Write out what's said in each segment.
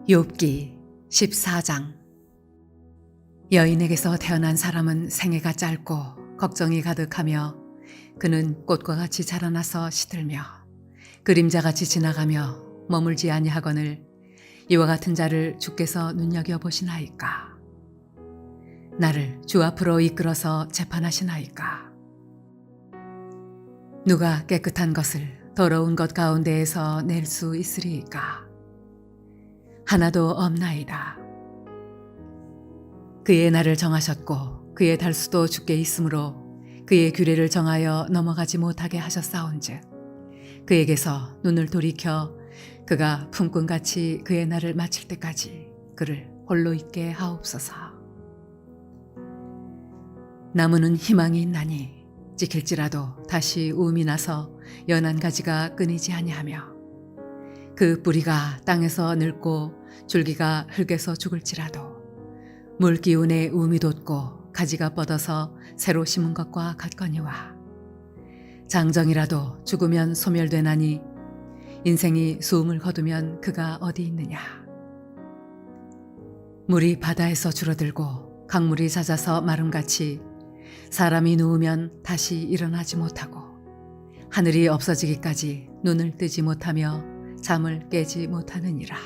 욥기 14장. 여인에게서 태어난 사람은 생애가 짧고 걱정이 가득하며 그는 꽃과 같이 자라나서 시들며 그림자같이 지나가며 머물지 아니하거늘 이와 같은 자를 주께서 눈여겨보시나이까. 나를 주 앞으로 이끌어서 재판하시나이까. 누가 깨끗한 것을 더러운 것 가운데에서 낼 수 있으리이까. 하나도 없나이다. 그의 날을 정하셨고 그의 달수도 주께 있으므로 그의 규례를 정하여 넘어가지 못하게 하셨사온즉 그에게서 눈을 돌이켜 그가 품꾼같이 그의 날을 마칠 때까지 그를 홀로 있게 하옵소서. 나무는 희망이 있나니 찍힐지라도 다시 우음이 나서 연한 가지가 끊이지 아니하며 그 뿌리가 땅에서 늙고 줄기가 흙에서 죽을지라도 물 기운에 우음이 돋고 가지가 뻗어서 새로 심은 것과 같거니와 장정이라도 죽으면 소멸되나니 인생이 수음을 거두면 그가 어디 있느냐. 물이 바다에서 줄어들고 강물이 잦아서 마름같이 사람이 누우면 다시 일어나지 못하고 하늘이 없어지기까지 눈을 뜨지 못하며 잠을 깨지 못하느니라.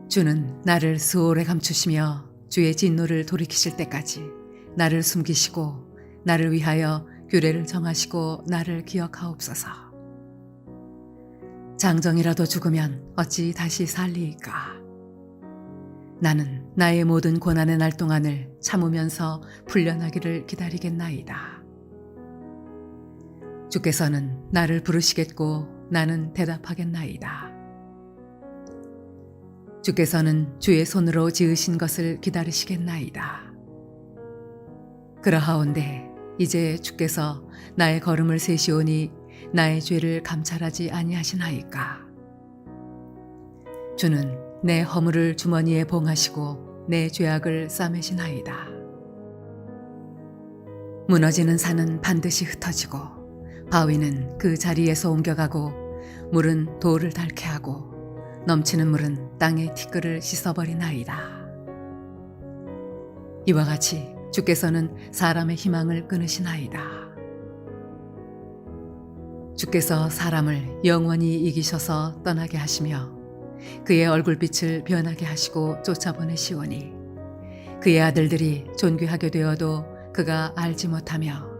주는 나를 수월에 감추시며 주의 진노를 돌이키실 때까지 나를 숨기시고 나를 위하여 규례를 정하시고 나를 기억하옵소서. 장정이라도 죽으면 어찌 다시 살리이까. 나는 나의 모든 고난의 날 동안을 참으면서 풀려나기를 기다리겠나이다. 주께서는 나를 부르시겠고 나는 대답하겠나이다. 주께서는 주의 손으로 지으신 것을 기다리시겠나이다. 그러하온데 이제 주께서 나의 걸음을 세시오니 나의 죄를 감찰하지 아니하시나이까. 주는 내 허물을 주머니에 봉하시고 내 죄악을 싸매시나이다. 무너지는 산은 반드시 흩어지고 바위는 그 자리에서 옮겨가고 물은 돌을 닳게 하고 넘치는 물은 땅의 티끌을 씻어버리나이다. 이와 같이 주께서는 사람의 희망을 끊으시나이다. 주께서 사람을 영원히 이기셔서 떠나게 하시며 그의 얼굴빛을 변하게 하시고 쫓아보내시오니 그의 아들들이 존귀하게 되어도 그가 알지 못하며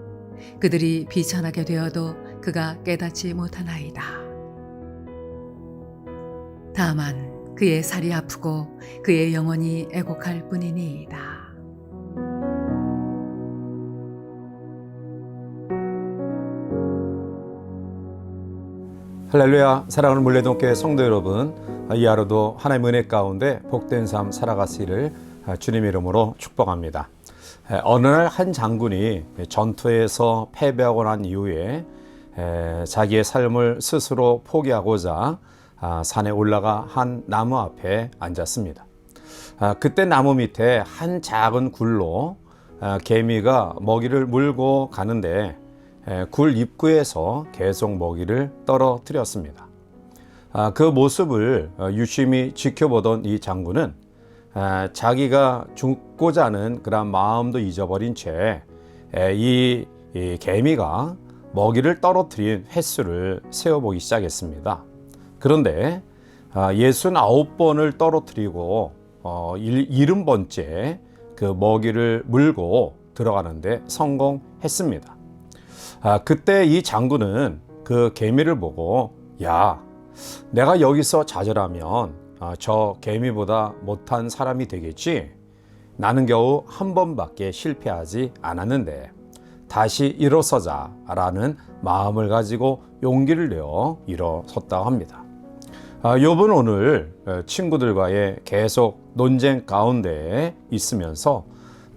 그들이 비천하게 되어도 그가 깨닫지 못하나이다. 다만 그의 살이 아프고 그의 영혼이 애곡할 뿐이니이다. 할렐루야. 사랑하는 물레동교회 성도 여러분, 이 하루도 하나님의 은혜 가운데 복된 삶 살아가시기를 주님의 이름으로 축복합니다. 어느 날 한 장군이 전투에서 패배하고 난 이후에 자기의 삶을 스스로 포기하고자 산에 올라가 한 나무 앞에 앉았습니다. 그때 나무 밑에 한 작은 굴로 개미가 먹이를 물고 가는데 굴 입구에서 계속 먹이를 떨어뜨렸습니다. 그 모습을 유심히 지켜보던 이 장군은 자기가 죽고자 하는 그런 마음도 잊어버린 채 이 개미가 먹이를 떨어뜨린 횟수를 세어보기 시작했습니다. 그런데 69번을 떨어뜨리고 70번째 그 먹이를 물고 들어가는데 성공했습니다. 그때 이 장군은 그 개미를 보고 야, 내가 여기서 좌절하면 저 개미보다 못한 사람이 되겠지. 나는 겨우 한 번밖에 실패하지 않았는데 다시 일어서자 라는 마음을 가지고 용기를 내어 일어섰다고 합니다. 욥은 오늘 친구들과의 계속 논쟁 가운데 있으면서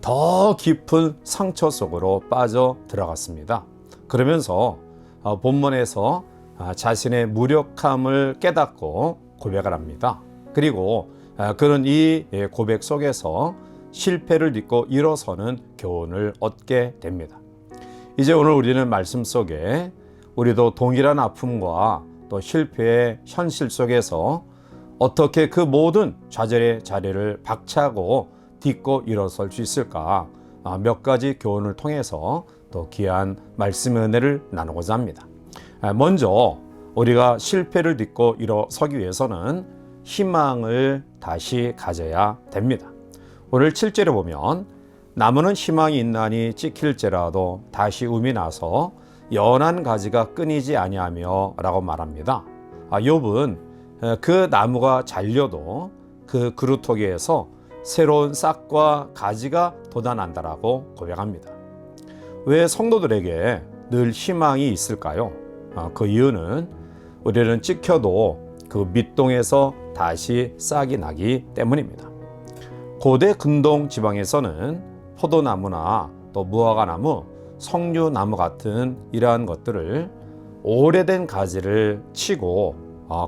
더 깊은 상처 속으로 빠져 들어갔습니다. 그러면서 본문에서 자신의 무력함을 깨닫고 고백을 합니다. 그리고 그는 이 고백 속에서 실패를 딛고 일어서는 교훈을 얻게 됩니다. 이제 오늘 우리는 말씀 속에 우리도 동일한 아픔과 또 실패의 현실 속에서 어떻게 그 모든 좌절의 자리를 박차고 딛고 일어설 수 있을까? 몇 가지 교훈을 통해서 또 귀한 말씀의 은혜를 나누고자 합니다. 먼저 우리가 실패를 딛고 일어서기 위해서는 희망을 다시 가져야 됩니다. 오늘 7절에 보면 나무는 희망이 있나니 찍힐지라도 다시 움이 나서 연한 가지가 끊이지 아니하며 라고 말합니다. 욥은 그 나무가 잘려도 그 그루터기에서 새로운 싹과 가지가 돋아난다라고 고백합니다. 왜 성도들에게 늘 희망이 있을까요? 그 이유는 우리는 찍혀도 그 밑동에서 다시 싹이 나기 때문입니다. 고대 근동 지방에서는 포도나무나 또 무화과나무, 석류나무 같은 이러한 것들을 오래된 가지를 치고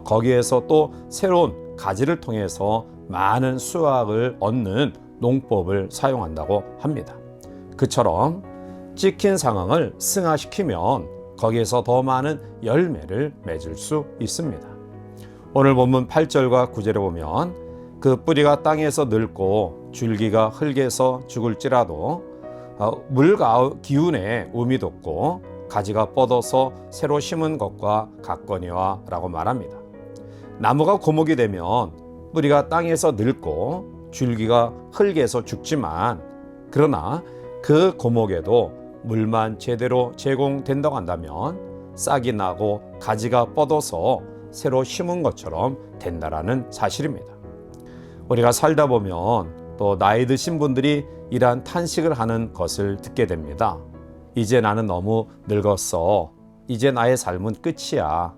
거기에서 또 새로운 가지를 통해서 많은 수확을 얻는 농법을 사용한다고 합니다. 그처럼 찍힌 상황을 승화시키면 거기에서 더 많은 열매를 맺을 수 있습니다. 오늘 본문 8절과 9절에 보면 그 뿌리가 땅에서 늙고 줄기가 흙에서 죽을지라도 물과 기운에 움이 돋고 가지가 뻗어서 새로 심은 것과 같거니와 라고 말합니다. 나무가 고목이 되면 뿌리가 땅에서 늙고 줄기가 흙에서 죽지만 그러나 그 고목에도 물만 제대로 제공된다고 한다면 싹이 나고 가지가 뻗어서 새로 심은 것처럼 된다라는 사실입니다. 우리가 살다 보면 또 나이 드신 분들이 이러한 탄식을 하는 것을 듣게 됩니다. 이제 나는 너무 늙었어. 이제 나의 삶은 끝이야.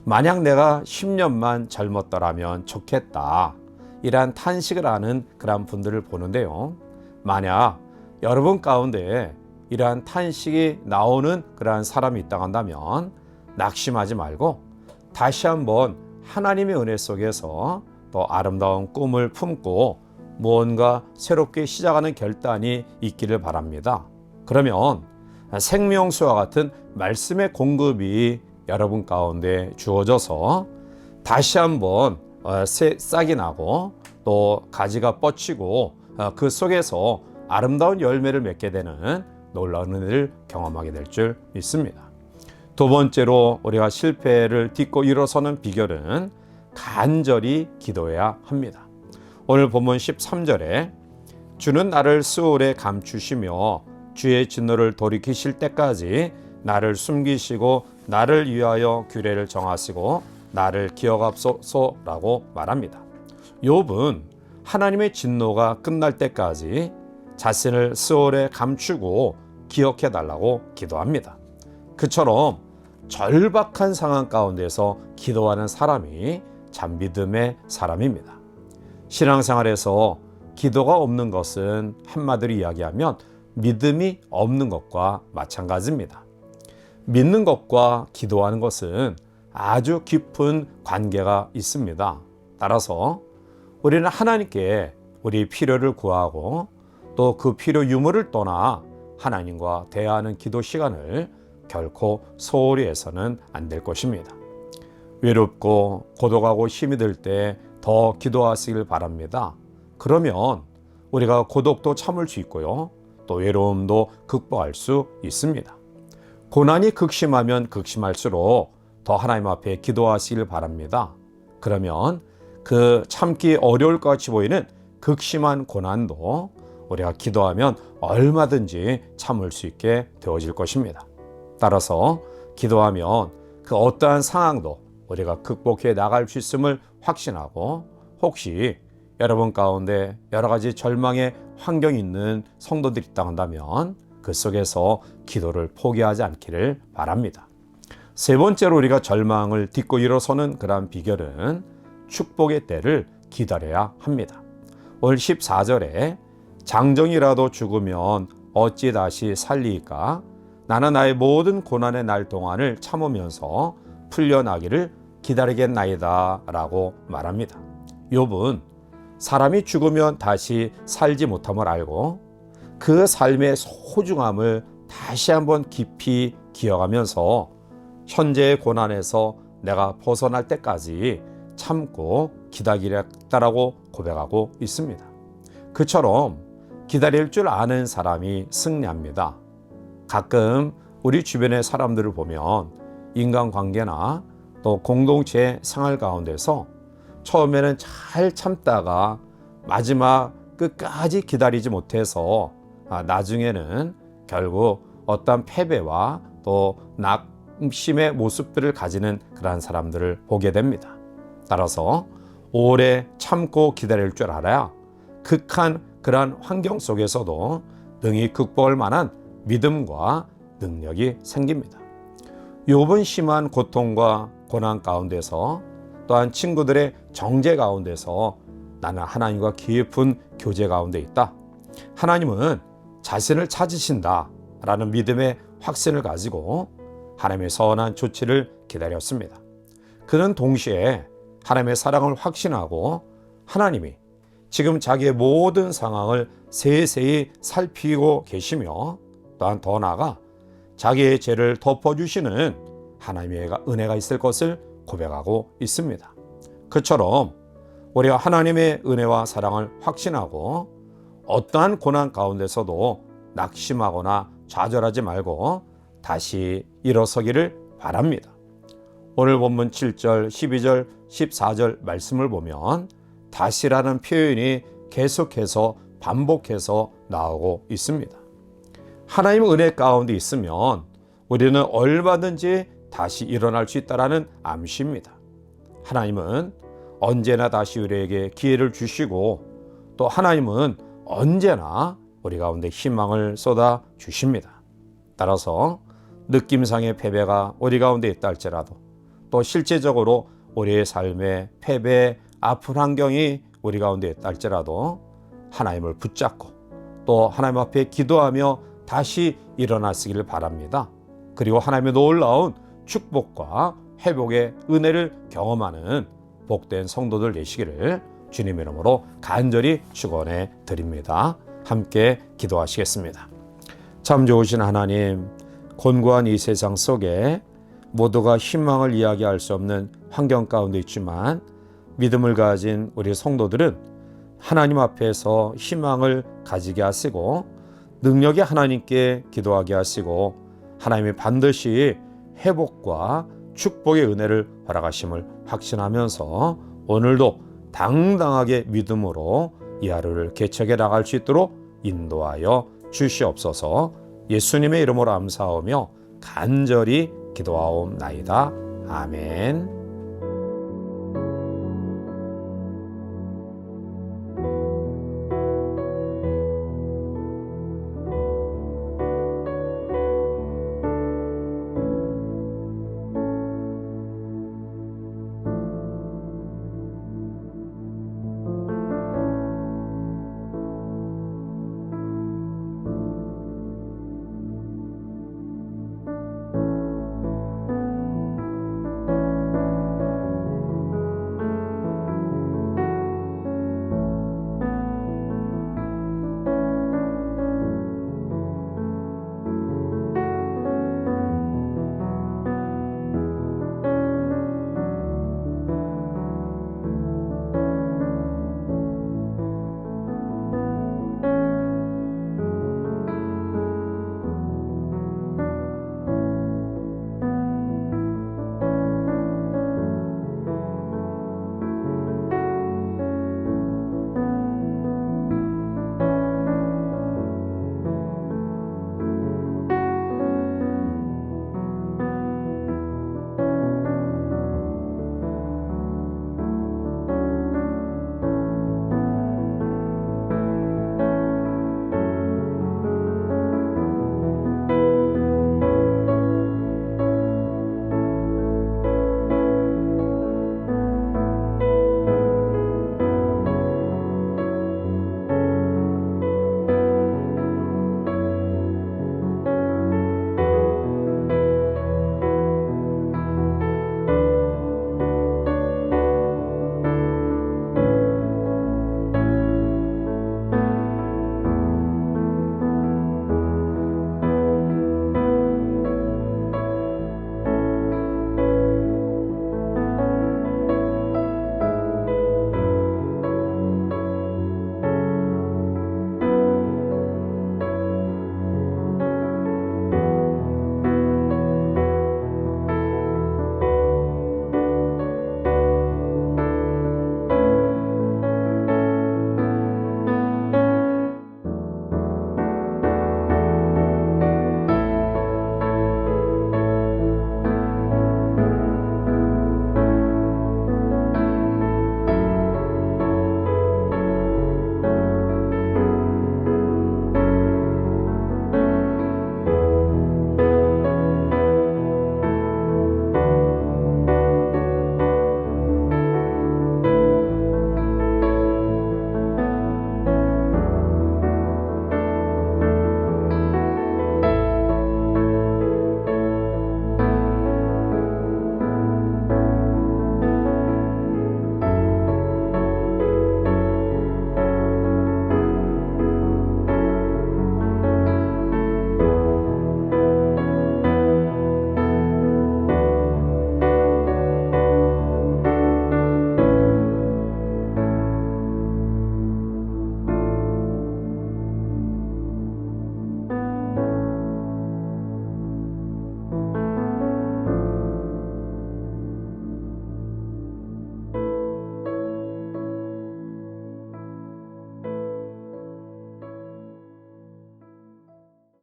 만약 내가 10년만 젊었더라면 좋겠다. 이러한 탄식을 하는 그런 분들을 보는데요. 만약 여러분 가운데 이러한 탄식이 나오는 그러한 사람이 있다고 한다면 낙심하지 말고 다시 한번 하나님의 은혜 속에서 또 아름다운 꿈을 품고 무언가 새롭게 시작하는 결단이 있기를 바랍니다. 그러면 생명수와 같은 말씀의 공급이 여러분 가운데 주어져서 다시 한번 새 싹이 나고 또 가지가 뻗치고 그 속에서 아름다운 열매를 맺게 되는 놀라운 은혜를 경험하게 될 줄 믿습니다. 두 번째로 우리가 실패를 딛고 일어서는 비결은 간절히 기도해야 합니다. 오늘 본문 13절에 주는 나를 스올에 감추시며 주의 진노를 돌이키실 때까지 나를 숨기시고 나를 위하여 규례를 정하시고 나를 기억하소서라고 말합니다. 욥은 하나님의 진노가 끝날 때까지 자신을 스올에 감추고 기억해 달라고 기도합니다. 그처럼 절박한 상황 가운데서 기도하는 사람이 참 믿음의 사람입니다. 신앙생활에서 기도가 없는 것은 한마디로 이야기하면 믿음이 없는 것과 마찬가지입니다. 믿는 것과 기도하는 것은 아주 깊은 관계가 있습니다. 따라서 우리는 하나님께 우리 필요를 구하고 또 그 필요 유무를 떠나 하나님과 대화하는 기도 시간을 결코 소홀히 해서는 안 될 것입니다. 외롭고 고독하고 힘이 들 때 더 기도하시길 바랍니다. 그러면 우리가 고독도 참을 수 있고요. 또 외로움도 극복할 수 있습니다. 고난이 극심하면 극심할수록 더 하나님 앞에 기도하시길 바랍니다. 그러면 그 참기 어려울 것 같이 보이는 극심한 고난도 우리가 기도하면 얼마든지 참을 수 있게 되어질 것입니다. 따라서 기도하면 그 어떠한 상황도 우리가 극복해 나갈 수 있음을 확신하고 혹시 여러분 가운데 여러 가지 절망의 환경이 있는 성도들이 있다고 한다면 그 속에서 기도를 포기하지 않기를 바랍니다. 세 번째로 우리가 절망을 딛고 일어서는 그러한 비결은 축복의 때를 기다려야 합니다. 오늘 14절에 장정이라도 죽으면 어찌 다시 살리이까? 나는 나의 모든 고난의 날 동안을 참으면서 풀려나기를 기다리겠나이다 라고 말합니다. 욥은 사람이 죽으면 다시 살지 못함을 알고 그 삶의 소중함을 다시 한번 깊이 기억하면서 현재의 고난에서 내가 벗어날 때까지 참고 기다리겠다라고 고백하고 있습니다. 그처럼 기다릴 줄 아는 사람이 승리합니다. 가끔 우리 주변의 사람들을 보면 인간관계나 또 공동체의 생활 가운데서 처음에는 잘 참다가 마지막 끝까지 기다리지 못해서 나중에는 결국 어떤 패배와 또 낙심의 모습들을 가지는 그러한 사람들을 보게 됩니다. 따라서 오래 참고 기다릴 줄 알아야 극한 그러한 환경 속에서도 능히 극복할 만한 믿음과 능력이 생깁니다. 욥은 심한 고통과 고난 가운데서 또한 친구들의 정죄 가운데서 나는 하나님과 깊은 교제 가운데 있다. 하나님은 자신을 찾으신다 라는 믿음의 확신을 가지고 하나님의 선한 조치를 기다렸습니다. 그는 동시에 하나님의 사랑을 확신하고 하나님이 지금 자기의 모든 상황을 세세히 살피고 계시며 또한 더 나아가 자기의 죄를 덮어주시는 하나님의 은혜가 있을 것을 고백하고 있습니다. 그처럼 우리가 하나님의 은혜와 사랑을 확신하고 어떠한 고난 가운데서도 낙심하거나 좌절하지 말고 다시 일어서기를 바랍니다. 오늘 본문 7절, 12절, 14절 말씀을 보면 다시라는 표현이 계속해서 반복해서 나오고 있습니다. 하나님의 은혜 가운데 있으면 우리는 얼마든지 다시 일어날 수 있다는 암시입니다. 하나님은 언제나 다시 우리에게 기회를 주시고 또 하나님은 언제나 우리 가운데 희망을 쏟아 주십니다. 따라서 느낌상의 패배가 우리 가운데 있다 할지라도 또 실제적으로 우리의 삶의 패배, 아픈 환경이 우리 가운데 있다 할지라도 하나님을 붙잡고 또 하나님 앞에 기도하며 다시 일어나시기를 바랍니다. 그리고 하나님의 놀라운 축복과 회복의 은혜를 경험하는 복된 성도들 되시기를 주님의 이름으로 간절히 축원해 드립니다. 함께 기도하시겠습니다. 참 좋으신 하나님, 곤고한 이 세상 속에 모두가 희망을 이야기할 수 없는 환경 가운데 있지만 믿음을 가진 우리 성도들은 하나님 앞에서 희망을 가지게 하시고 능력이 하나님께 기도하게 하시고 하나님이 반드시 회복과 축복의 은혜를 허락하심을 확신하면서 오늘도 당당하게 믿음으로 이 하루를 개척해 나갈 수 있도록 인도하여 주시옵소서. 예수님의 이름으로 감사하며 간절히 기도하옵나이다. 아멘.